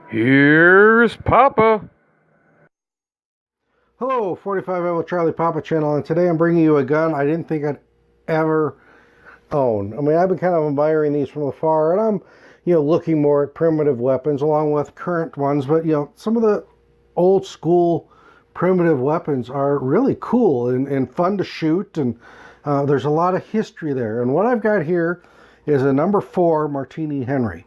Here's Papa. Hello, 45 Ammo Charlie Papa channel, and today I'm bringing you a gun I didn't think I'd ever own. I mean, I've been kind of admiring these from afar, and I'm, looking more at primitive weapons along with current ones, but, some of the old school primitive weapons are really cool and fun to shoot, and there's a lot of history there. And what I've got here is a number 4 Martini Henry.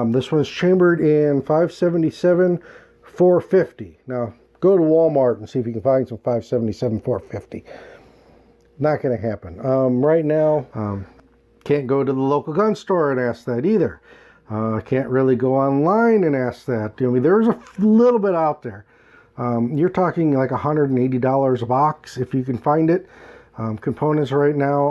This one's chambered in 577 450. Now, go to Walmart and see if you can find some 577 450. Not going to happen. Right now, can't go to the local gun store and ask that either. Can't really go online and ask that. I mean, there's a little bit out there. You're talking like $180 a box if you can find it. Components right now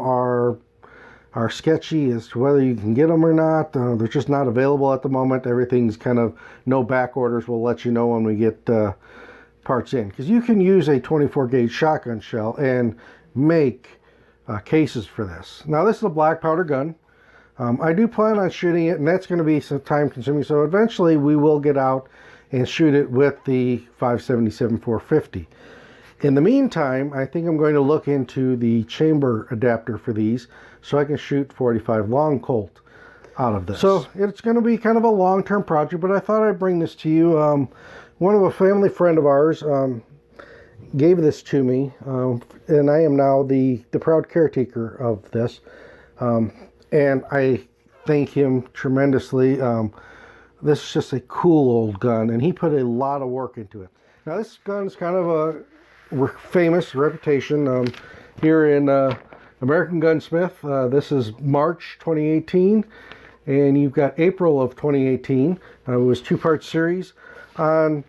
are sketchy as to whether you can get them or not. They're just not available at the moment. Everything's kind of no back orders. We'll let you know when we get parts in, because you can use a 24 gauge shotgun shell and make cases for this. Now, this is a black powder gun. I do plan on shooting it, and that's going to be some time consuming, so eventually we will get out and shoot it with the 577 450. In the meantime, I think I'm going to look into the chamber adapter for these so I can shoot 45 long Colt out of this. So it's going to be kind of a long-term project, but I thought I'd bring this to you. One of a family friend of ours gave this to me, and I am now the proud caretaker of this, and I thank him tremendously. This is just a cool old gun, and he put a lot of work into it. Now, this gun's kind of a famous reputation here in American Gunsmith. This is March 2018, and you've got April of 2018. It was two-part series on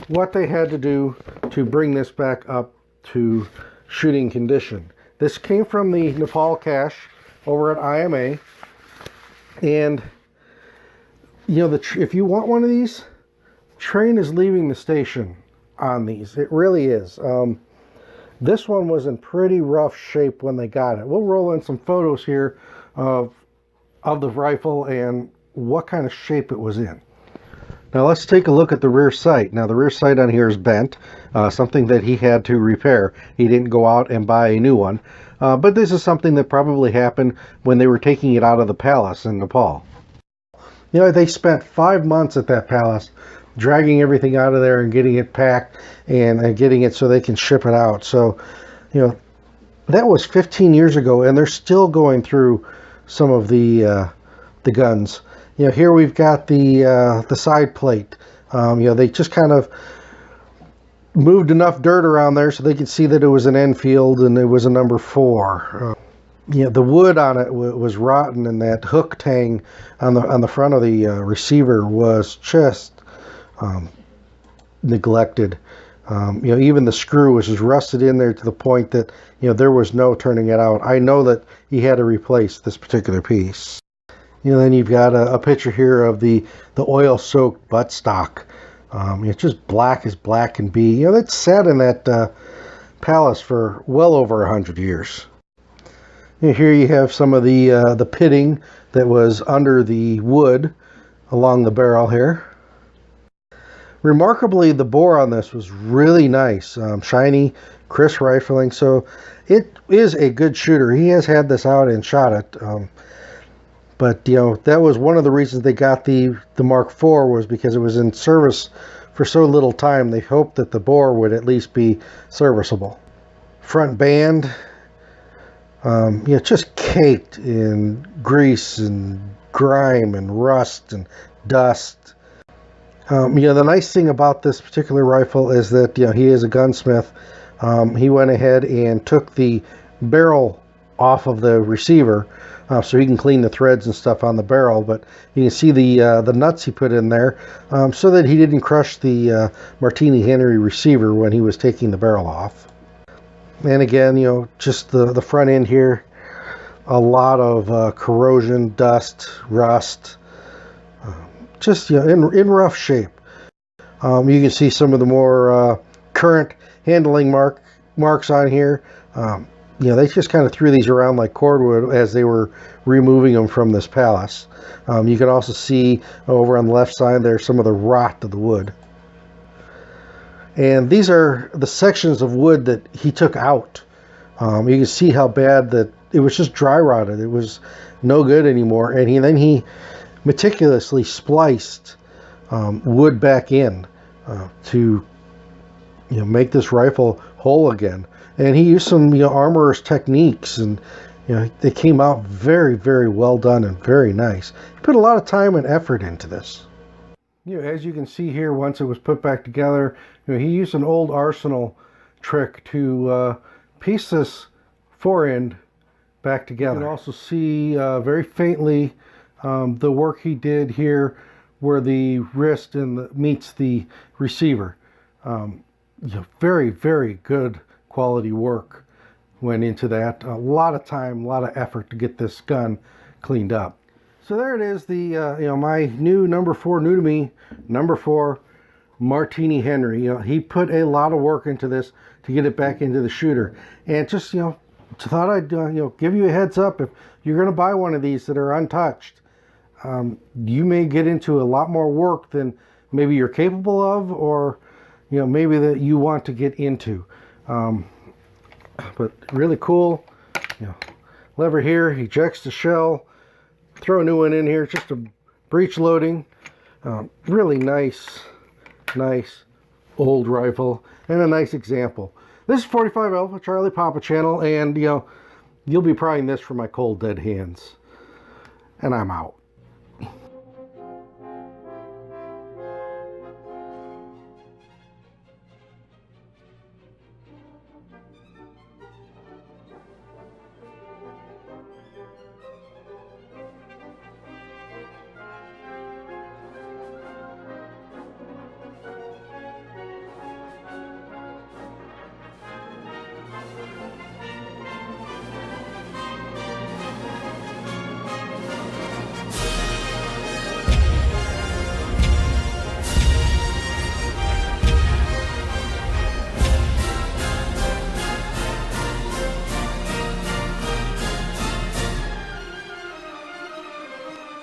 what they had to do to bring this back up to shooting condition. This came from the Nepal cache over at IMA, and if you want one of these, train is leaving the station on these. It really is. This one was in pretty rough shape when they got it. We'll roll in some photos here of the rifle and what kind of shape it was in. Now let's take a look at the rear sight. Now the rear sight on here is bent, something that he had to repair. He didn't go out and buy a new one, but this is something that probably happened when they were taking it out of the palace in Nepal. They spent 5 months at that palace dragging everything out of there and getting it packed and getting it so they can ship it out. So, that was 15 years ago, and they're still going through some of the guns. Here we've got the side plate. They just kind of moved enough dirt around there so they could see that it was an Enfield and it was a number 4. The wood on it was rotten, and that hook tang on the front of the receiver was just neglected. Even the screw was just rusted in there to the point that there was no turning it out. I know that he had to replace this particular piece. Then you've got a picture here of the oil-soaked buttstock. It's just black as black can be. That's sat in that palace for well over 100 years. Here you have some of the pitting that was under the wood along the barrel here. Remarkably, the bore on this was really nice, shiny, crisp rifling, so it is a good shooter. He has had this out and shot it, but that was one of the reasons they got the Mark IV, was because it was in service for so little time. They hoped that the bore would at least be serviceable. Front band, just caked in grease and grime and rust and dust. The nice thing about this particular rifle is that he is a gunsmith. He went ahead and took the barrel off of the receiver so he can clean the threads and stuff on the barrel. But you can see the nuts he put in there so that he didn't crush the Martini Henry receiver when he was taking the barrel off. And again, just the front end here, a lot of corrosion, dust, rust, just in rough shape. You can see some of the more current handling marks on here. they just kind of threw these around like cordwood as they were removing them from this palace. You can also see over on the left side there's some of the rot of the wood. And these are the sections of wood that he took out. You can see how bad that it was just dry rotted. It was no good anymore. And then he meticulously spliced wood back in to make this rifle whole again. And he used some armorer's techniques, and they came out very, very well done and very nice. He put a lot of time and effort into this. As you can see here, once it was put back together, he used an old Arsenal trick to piece this forend back together. You can also see very faintly the work he did here where the wrist meets the receiver. Very, very good quality work went into that. A lot of time, a lot of effort to get this gun cleaned up. So there it is, the my new number 4, new to me, number 4 Martini Henry. He put a lot of work into this to get it back into the shooter. And just thought I'd give you a heads up, if you're going to buy one of these that are untouched, you may get into a lot more work than maybe you're capable of, or maybe that you want to get into. But really cool. Lever here, ejects the shell. Throw a new one in here, just a breech loading. Really nice old rifle, and a nice example. This is 45 Alpha Charlie Papa channel, and you'll be prying this from my cold dead hands. And I'm out.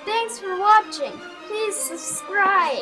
Thanks for watching. Please subscribe.